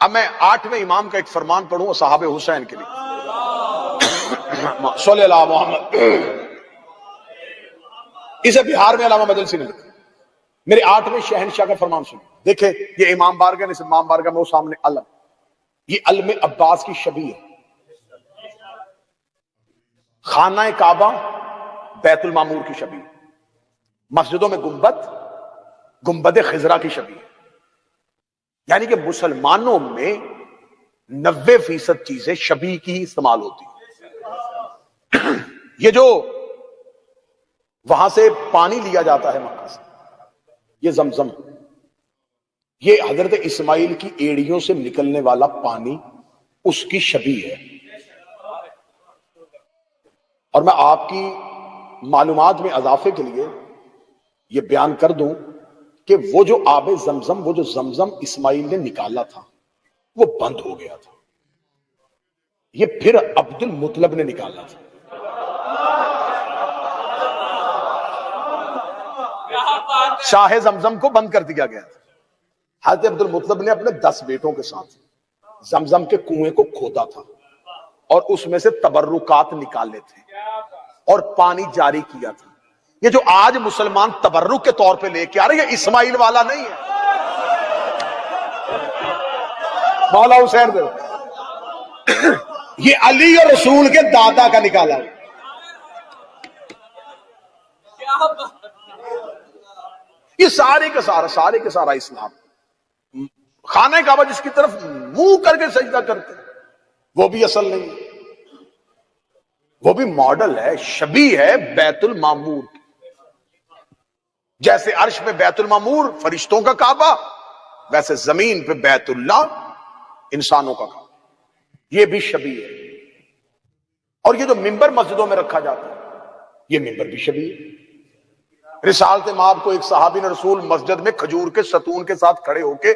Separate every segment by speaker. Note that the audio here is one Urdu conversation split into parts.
Speaker 1: اب میں 8ویں امام کا ایک فرمان پڑھوں صحابہ حسین کے لیے، صلی اللہ محمد۔ اسے بہار میں علامہ مجلسی نے لکھا، میرے 8ویں شہنشاہ کا فرمان سنیں۔ دیکھیں یہ امام بارگاہ، اس امام بارگاہ میں وہ سامنے علم، یہ علم عباس کی شبیہ ہے۔ خانہ کعبہ بیت المعمور کی شبیہ، مسجدوں میں گنبد خضرا کی شبیہ، یعنی کہ مسلمانوں میں 90% چیزیں شبیہ کی استعمال ہوتی ہیں۔ یہ جو وہاں سے پانی لیا جاتا ہے مکہ سے، یہ زمزم، یہ حضرت اسماعیل کی ایڑیوں سے نکلنے والا پانی اس کی شبیہ ہے۔ اور میں آپ کی معلومات میں اضافے کے لیے یہ بیان کر دوں کہ وہ جو آب زمزم، وہ جو زمزم اسماعیل نے نکالا تھا وہ بند ہو گیا تھا، یہ پھر عبد المطلب نے نکالا تھا۔ شاہ زمزم کو بند کر دیا گیا تھا، حضرت عبد المطلب نے اپنے 10 بیٹوں کے ساتھ زمزم کے کنویں کو کھودا تھا اور اس میں سے تبرکات نکالے تھے اور پانی جاری کیا تھا۔ یہ جو آج مسلمان تبرک کے طور پہ لے کے آ رہے ہیں، یہ اسماعیل والا نہیں ہے، مولا حسین دے یہ علی اور رسول کے دادا کا نکالا ہے۔ یہ سارے کے سارا اسلام، خانہ کعبہ جس کی طرف منہ کر کے سجدہ کرتے وہ بھی اصل نہیں ہے، وہ بھی ماڈل ہے، شبیہ ہے بیت المعمور کی۔ جیسے عرش پہ بیت المعمور فرشتوں کا کعبہ، ویسے زمین پہ بیت اللہ انسانوں کا کعبہ، یہ بھی شبیہ ہے۔ اور یہ جو ممبر مسجدوں میں رکھا جاتا ہے، یہ ممبر بھی شبیہ ہے۔ رسالت مآب کو ایک صحابی نے رسول مسجد میں کھجور کے ستون کے ساتھ کھڑے ہو کے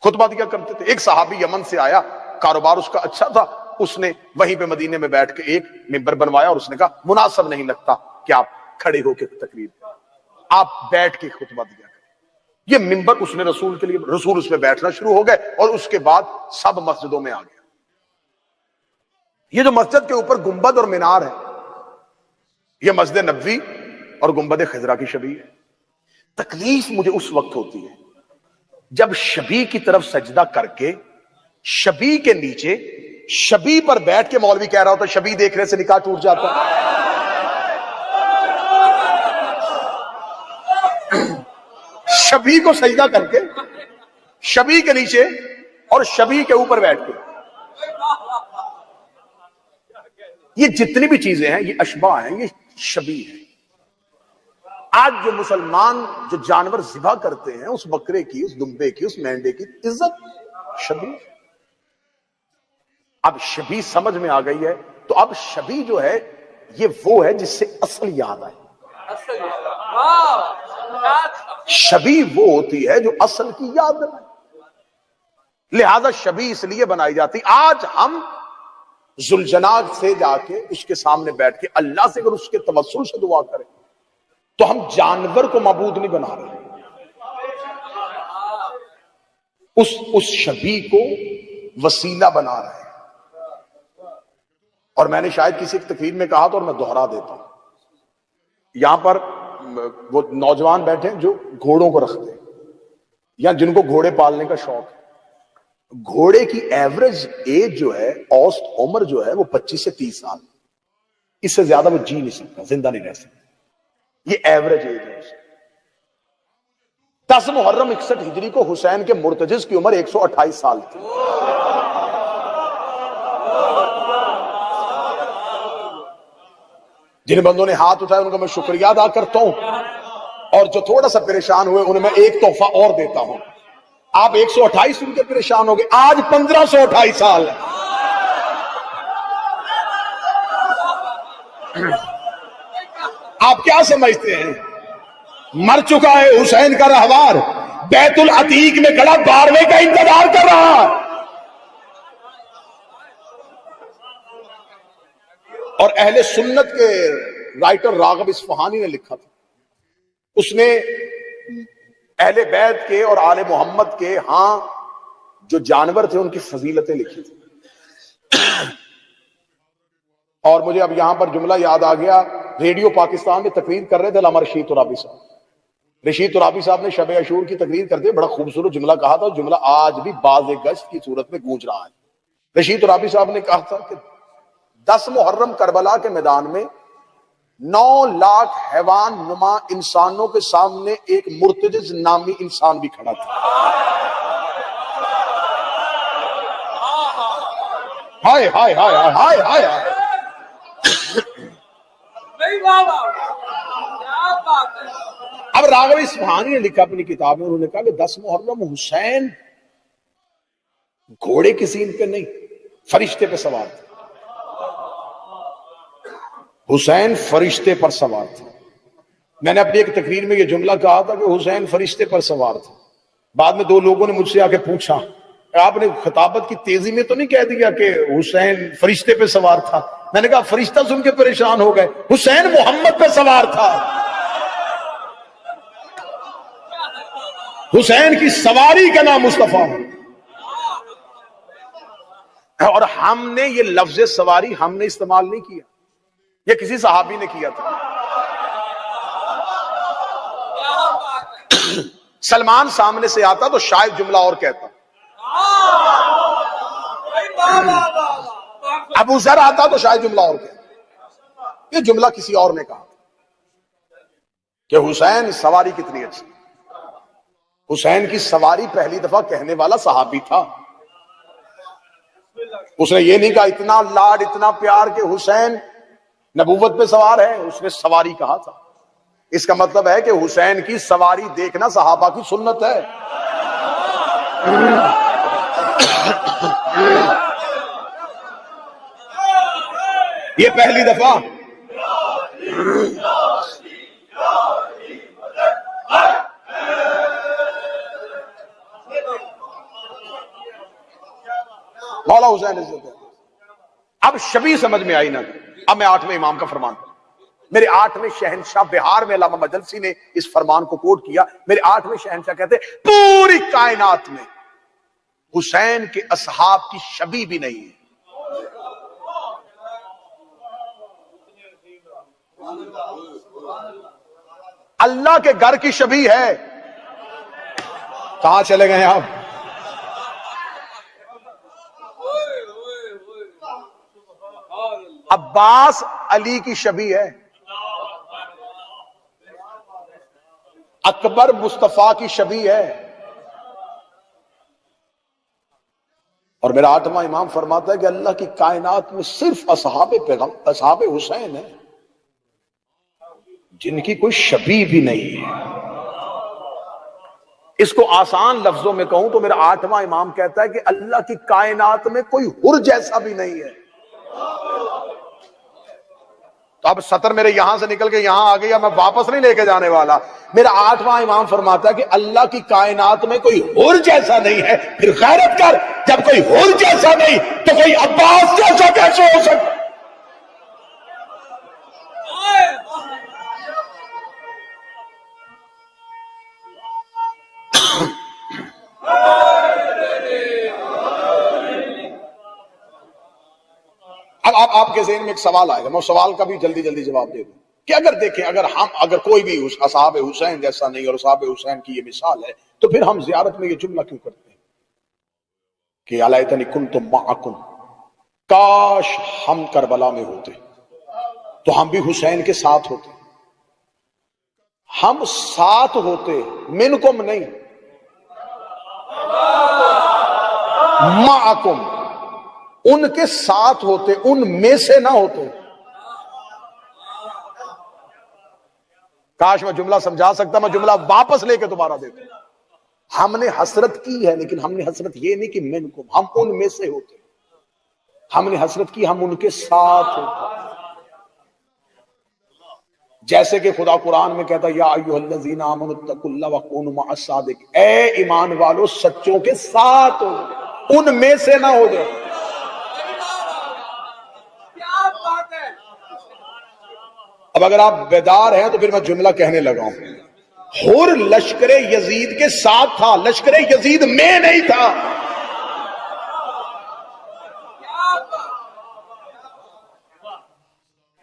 Speaker 1: خطبہ دیا کرتے تھے۔ ایک صحابی یمن سے آیا، کاروبار اس کا اچھا تھا، اس نے وہیں پہ مدینے میں بیٹھ کے ایک ممبر بنوایا اور اس نے کہا مناسب نہیں لگتا کہ آپ کھڑے ہو کے تقریر، آپ بیٹھ کے خطبہ دیا کریں۔ یہ ممبر اس نے رسول کے لیے، رسول اس میں بیٹھنا شروع ہو گئے اور اس کے بعد سب مسجدوں میں آ گیا۔ یہ جو مسجد کے اوپر گنبد اور مینار ہے، یہ مسجد نبوی اور گنبد خضرا کی شبیہ ہے۔ تکلیف مجھے اس وقت ہوتی ہے جب شبیہ کی طرف سجدہ کر کے شبیہ کے نیچے شبیہ پر بیٹھ کے مولوی کہہ رہا ہوتا شبیہ دیکھنے سے نکاح ٹوٹ جاتا ہے۔ شبیہ کو سجدہ کر کے شبیہ کے نیچے اور شبیہ کے اوپر بیٹھ کے، یہ جتنی بھی چیزیں ہیں یہ اشباہ ہیں، یہ شبیہ ہے۔ آج جو مسلمان جو جانور ذبح کرتے ہیں، اس بکرے کی، اس دمبے کی، اس مینڈے کی عزت شبیہ، اب شبیہ سمجھ میں آ گئی ہے تو اب شبیہ جو ہے یہ وہ ہے جس سے اصل یاد آئے۔ شبیہ وہ ہوتی ہے جو اصل کی یاد آئے، لہذا شبیہ اس لیے بنائی جاتی۔ آج ہم ذوالجلال سے جا کے اس کے سامنے بیٹھ کے اللہ سے اگر اس کے توسل سے دعا کریں تو ہم جانور کو معبود نہیں بنا رہے، اس شبیہ کو وسیلہ بنا رہے ہیں۔ اور میں نے شاید کسی تقریر میں کہا تو اور میں دوہرا دیتا ہوں، یہاں پر وہ نوجوان بیٹھے ہیں جو گھوڑوں کو رکھتے ہیں یا جن کو گھوڑے پالنے کا شوق ہے، گھوڑے کی ایوریج ایج جو ہے، اوسط عمر جو ہے وہ 25 سے 30 سال، اس سے زیادہ وہ جی نہیں سکتا، زندہ نہیں رہ سکتا، یہ ایوریج ایج ہے۔ 10 محرم 61 ہجری کو حسین کے مرتجز کی عمر 128 سال تھی۔ جن بندوں نے ہاتھ اٹھائے ان کا میں شکریہ ادا کرتا ہوں، اور جو تھوڑا سا پریشان ہوئے انہیں میں ایک تحفہ اور دیتا ہوں۔ آپ 128 سن کے پریشان ہو گئے، آج 1528 سال ہے۔ آپ کیا سمجھتے ہیں؟ مر چکا ہے حسین کا رہوار، بیت العتیق میں کھڑا 12ویں کا انتظار کر رہا۔ اور اہل سنت کے رائٹر راغب اصفہانی نے لکھا تھا، اس نے اہل بیت کے اور آل محمد کے ہاں جو جانور تھے ان کی فضیلتیں لکھی تھی. اور مجھے اب یہاں پر جملہ یاد آ گیا، ریڈیو پاکستان میں تقریر کر رہے تھے علامہ رشید ترابی صاحب. رشید ترابی صاحب نے شب عاشور کی تقریر کرتے بڑا خوبصورت جملہ کہا تھا، جملہ آج بھی باز گشت کی صورت میں گونج رہا ہے. رشید ترابی صاحب نے کہا تھا کہ 10 محرم کربلا کے میدان میں 9 لاکھ حیوان نما انسانوں کے سامنے ایک مرتجز نامی انسان بھی کھڑا تھا. ہائے ہائے ہائے ہائے ہائے ہائے. اب راغب اصفہانی نے لکھا اپنی کتاب میں، انہوں نے کہا کہ 10 محرم حسین گھوڑے کی سین پہ نہیں، فرشتے پہ سوار تھے. حسین فرشتے پر سوار تھا. میں نے اپنی ایک تقریر میں یہ جملہ کہا تھا کہ حسین فرشتے پر سوار تھا. بعد میں 2 لوگوں نے مجھ سے آ کے پوچھا آپ نے خطابت کی تیزی میں تو نہیں کہہ دیا کہ حسین فرشتے پہ سوار تھا؟ میں نے کہا فرشتہ سن کے پریشان ہو گئے، حسین محمد پہ سوار تھا. حسین کی سواری کا نام مصطفیٰ ہے. اور ہم نے یہ لفظ سواری ہم نے استعمال نہیں کیا، یہ کسی صحابی نے کیا تھا. سلمان سامنے سے آتا تو شاید جملہ اور کہتا، ابو ذر آتا تو شاید جملہ اور کہتا. یہ جملہ کسی اور نے کہا کہ حسین سواری کتنی اچھی. حسین کی سواری پہلی دفعہ کہنے والا صحابی تھا. اس نے یہ نہیں کہا اتنا لاڈ اتنا پیار کہ حسین نبوت پہ سوار ہے، اس نے سواری کہا تھا. اس کا مطلب ہے کہ حسین کی سواری دیکھنا صحابہ کی سنت ہے. یہ پہلی دفعہ مولا حسین عزت ہے. اب شبیہ سمجھ میں آئی نا. اب میں 8ویں امام کا فرمان پڑھوں. میرے 8ویں شہنشاہ، بہار میں علامہ مجلسی نے اس فرمان کو کوٹ کیا. میرے 8ویں شہنشاہ کہتے پوری کائنات میں حسین کے اصحاب کی شبیہ بھی نہیں ہے. اللہ کے گھر کی شبیہ ہے. کہاں چلے گئے آپ؟ عباس علی کی شبیہ ہے، اکبر مصطفیٰ کی شبیہ ہے. اور میرا 8واں امام فرماتا ہے کہ اللہ کی کائنات میں صرف اصحاب حسین ہیں جن کی کوئی شبیہ بھی نہیں ہے. اس کو آسان لفظوں میں کہوں تو میرا 8واں امام کہتا ہے کہ اللہ کی کائنات میں کوئی حر جیسا بھی نہیں ہے. تو اب سطر میرے یہاں سے نکل کے یہاں آ گیا، میں واپس نہیں لے کے جانے والا. میرا 8واں امام فرماتا ہے کہ اللہ کی کائنات میں کوئی حر جیسا نہیں ہے. پھر غیرت کر، جب کوئی حر جیسا نہیں تو کوئی عباس جیسا کیسے ہو سکتا؟ اب آپ کے ذہن میں ایک سوال آئے گا، میں سوال کا بھی جلدی جلدی جواب دے دوں کہ اگر دیکھیں اگر کوئی بھی اصحاب حسین جیسا نہیں اور اصحاب حسین کی یہ مثال ہے تو پھر ہم زیارت میں یہ جملہ کیوں کرتے ہیں کہ الیتنی کنت معکم، کاش ہم کربلا میں ہوتے تو ہم بھی حسین کے ساتھ ہوتے. ہم ساتھ ہوتے، منکم نہیں، معکم، ان کے ساتھ ہوتے، ان میں سے نہ ہوتے. کاش میں جملہ سمجھا سکتا، میں جملہ واپس لے کے دوبارہ دیتا. ہم نے حسرت کی ہے لیکن ہم نے حسرت یہ نہیں کہ منکم، ہم ان میں سے ہوتے. ہم نے حسرت کی ہم ان کے ساتھ ہوتے. جیسے کہ خدا قرآن میں کہتا یا ایھا الذین آمنوا اتقوا اللہ وکونوا مع الصادقین، اے ایمان والو سچوں کے ساتھ ہو، ان میں سے نہ ہو جائے. اب اگر آپ بیدار ہیں تو پھر میں جملہ کہنے لگا ہوں. حر لشکر یزید کے ساتھ تھا، لشکر یزید میں نہیں تھا.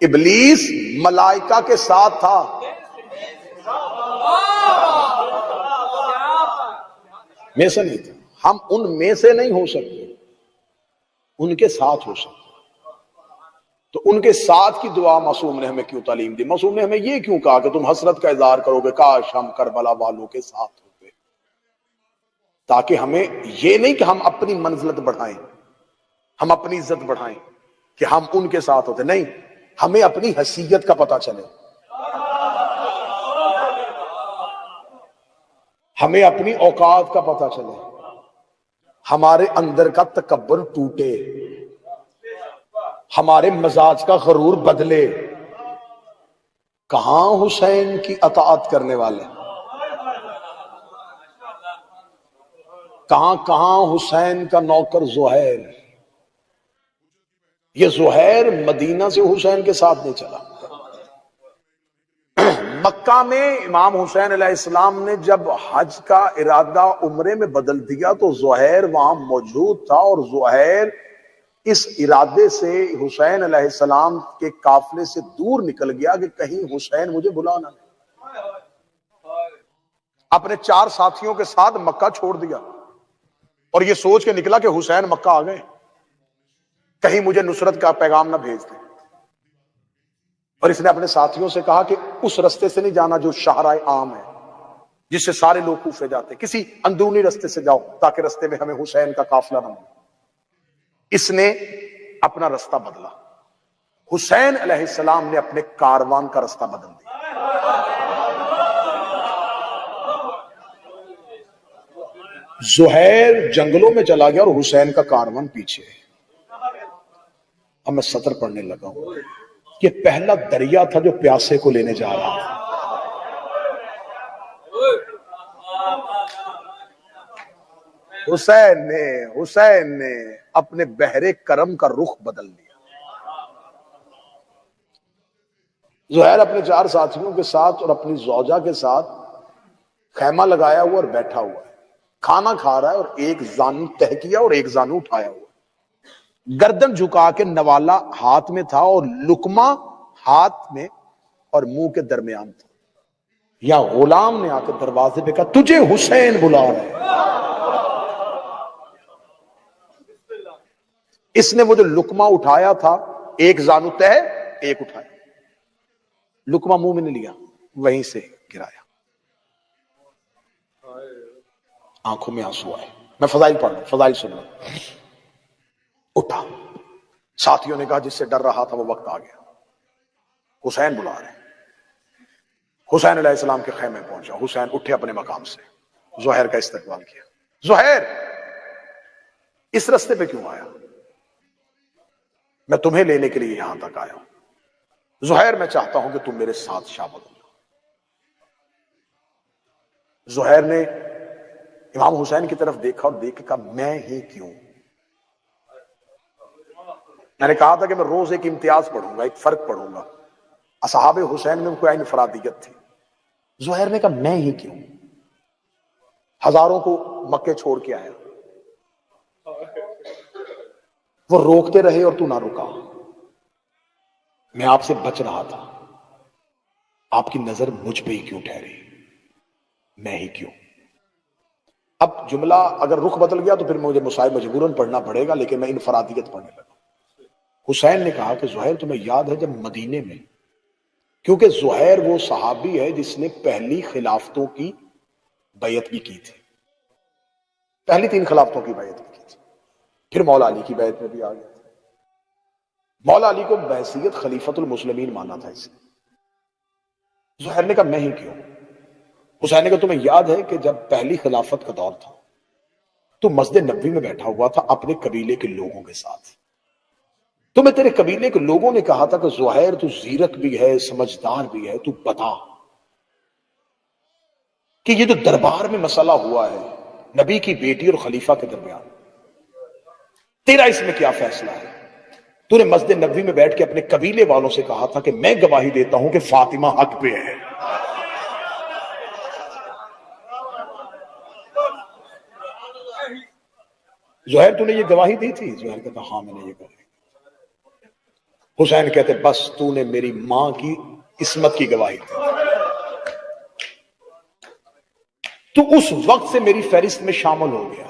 Speaker 1: ابلیس ملائکہ کے ساتھ تھا، میں سے نہیں تھا. ہم ان میں سے نہیں ہو سکتے، ان کے ساتھ ہو سکتے. تو ان کے ساتھ کی دعا معصوم نے ہمیں کیوں تعلیم دی؟ معصوم نے ہمیں یہ کیوں کہا کہ تم حسرت کا اظہار کرو گے کاش ہم کربلا والوں کے ساتھ ہوتے، تاکہ ہمیں یہ نہیں کہ ہم اپنی منزلت بڑھائیں، ہم اپنی عزت بڑھائیں کہ ہم ان کے ساتھ ہوتے، نہیں، ہمیں اپنی حیثیت کا پتہ چلے، ہمیں اپنی اوقات کا پتہ چلے، ہمارے اندر کا تکبر ٹوٹے، ہمارے مزاج کا غرور بدلے. کہاں حسین کی اطاعت کرنے والے، کہاں کہاں حسین کا نوکر زہیر. یہ زہیر مدینہ سے حسین کے ساتھ نہیں چلا. مکہ میں امام حسین علیہ السلام نے جب حج کا ارادہ عمرے میں بدل دیا تو زہیر وہاں موجود تھا، اور زہیر اس ارادے سے حسین علیہ السلام کے قافلے سے دور نکل گیا کہ کہیں حسین مجھے بلانا نہیں. اپنے 4 ساتھیوں کے ساتھ مکہ چھوڑ دیا اور یہ سوچ کے نکلا کہ حسین مکہ آ گئے، کہیں مجھے نصرت کا پیغام نہ بھیج دیں. اور اس نے اپنے ساتھیوں سے کہا کہ اس رستے سے نہیں جانا جو شاہراہ عام ہے جس سے سارے لوگ کوفے جاتے، کسی اندرونی رستے سے جاؤ تاکہ رستے میں ہمیں حسین کا قافلہ نہ ملے. اس نے اپنا رستہ بدلا. حسین علیہ السلام نے اپنے کاروان کا رستہ بدل دیا. زہیر جنگلوں میں چلا گیا اور حسین کا کاروان پیچھے. اب میں سطر پڑھنے لگا ہوں. یہ پہلا دریا تھا جو پیاسے کو لینے جا رہا تھا. حسین نے اپنے بحر کرم کا رخ بدل دیا. زہیر اپنے 4 ساتھیوں کے ساتھ اور اپنی زوجہ کے ساتھ خیمہ لگایا ہوا اور بیٹھا ہوا ہے، کھانا کھا رہا ہے، اور ایک زانو تہ کیا اور ایک زانو اٹھایا ہوا. گردن جھکا کے نوالا ہاتھ میں تھا اور لقمہ ہاتھ میں اور منہ کے درمیان تھا. یا غلام نے آ کے دروازے پہ کہا تجھے حسین بلا رہے ہیں. اس نے وہ جو لقمہ اٹھایا تھا، ایک زانو تہ ایک اٹھایا، لقمہ منہ میں نہیں لیا، وہیں سے گرایا. آنکھوں میں آنسو آئے. میں فضائل پڑھ رہا ہوں، فضائل سن رہا ہوں. اٹھا. ساتھیوں نے کہا جس سے ڈر رہا تھا وہ وقت آ گیا، حسین بلا رہے ہیں. حسین علیہ السلام کے خیمے پہنچا. حسین اٹھے اپنے مقام سے، زہیر کا استقبال کیا. زہیر اس رستے پہ کیوں آیا؟ میں تمہیں لینے کے لیے یہاں تک آیا ہوں. زہیر میں چاہتا ہوں کہ تم میرے ساتھ شامل ہو. زہیر نے امام حسین کی طرف دیکھا اور دیکھ کے کہا میں ہی کیوں؟ میں نے کہا تھا کہ میں روز ایک امتیاز پڑھوں گا، ایک فرق پڑھوں گا. اصحاب حسین میں کوئی انفرادیت تھی. زہیر نے کہا میں ہی کیوں؟ ہزاروں کو مکے چھوڑ کے آیا، وہ روکتے رہے اور تو نہ رکا. میں آپ سے بچ رہا تھا، آپ کی نظر مجھ پہ ہی کیوں ٹھہری؟ میں ہی کیوں؟ اب جملہ اگر رخ بدل گیا تو پھر مجھے مصائب مجبوراً پڑھنا پڑے گا، لیکن میں انفرادیت پڑھنے لگا. حسین نے کہا کہ زہیر تمہیں یاد ہے جب مدینے میں، کیونکہ زہیر وہ صحابی ہے جس نے پہلی خلافتوں کی بیعت بھی کی تھی، پہلی 3 خلافتوں کی بیعت بھی کی تھی، پھر مولا علی کی بیعت میں بھی آ گیا تھا. مولا علی کو بحیثیت خلیفۃ المسلمین مانا تھا. اس نے زہیر نے کہا میں ہی کیوں؟ حسین نے کہا تمہیں یاد ہے کہ جب پہلی خلافت کا دور تھا تو مسجد نبوی میں بیٹھا ہوا تھا اپنے قبیلے کے لوگوں کے ساتھ. تمہیں تیرے قبیلے کے لوگوں نے کہا تھا کہ زہیر تو زیرک بھی ہے، سمجھدار بھی ہے، تو بتا کہ یہ جو دربار میں مسئلہ ہوا ہے نبی کی بیٹی اور خلیفہ کے درمیان، تیرا اس میں کیا فیصلہ ہے؟ تو نے مسجد نبوی میں بیٹھ کے اپنے قبیلے والوں سے کہا تھا کہ میں گواہی دیتا ہوں کہ فاطمہ حق پہ ہے. زہیر تو نے یہ گواہی دی تھی؟ زہیر کہتا ہاں میں نے یہ گواہی. حسین کہتے بس تو نے میری ماں کی عصمت کی گواہی دی، تو اس وقت سے میری فہرست میں شامل ہو گیا۔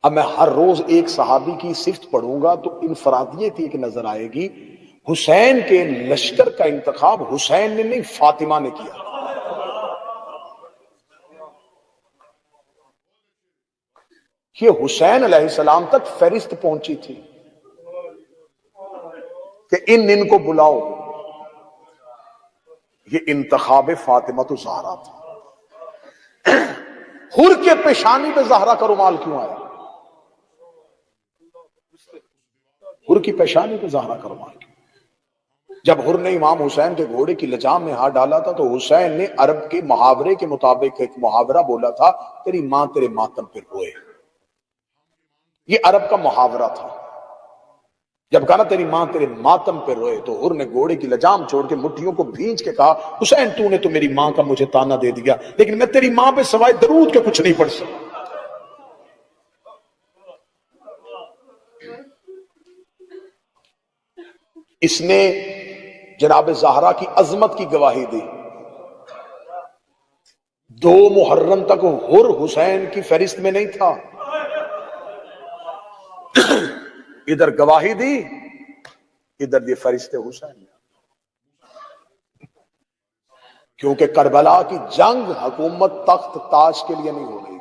Speaker 1: اب میں ہر روز ایک صحابی کی صفت پڑھوں گا تو انفرادیت ایک نظر آئے گی۔ حسین کے لشکر کا انتخاب حسین نے نہیں، فاطمہ نے کیا۔ یہ حسین علیہ السلام تک فہرست پہنچی تھی کہ ان کو بلاؤ۔ یہ انتخاب فاطمہ تو زہرا تھا۔ حر کے پیشانی پہ زہرا کا رومال کیوں آیا؟ حر کی پیشانی پہ زہرا کا رومال کیوں؟ جب حر نے امام حسین کے گھوڑے کی لجام میں ہاتھ ڈالا تھا تو حسین نے عرب کے محاورے کے مطابق ایک محاورہ بولا تھا، تیری ماں تیرے ماتم پہ روئے۔ یہ عرب کا محاورہ تھا۔ جب کہا نا تیری ماں تیرے ماتم پہ روئے، تو حر نے گھوڑے کی لجام چھوڑ کے مٹھیوں کو بھینچ کے کہا، حسین تو نے تو میری ماں کا مجھے تانا دے دیا، لیکن میں تیری ماں پہ سوائے درود کے کچھ نہیں پڑھ سکتا۔ اس نے جناب زہرا کی عظمت کی گواہی دی۔ 2 محرم تک حر حسین کی فہرست میں نہیں تھا، ادھر گواہی دی، ادھر دی فہرست حسین، کیونکہ کربلا کی جنگ حکومت تخت تاج کے لیے نہیں ہو رہی،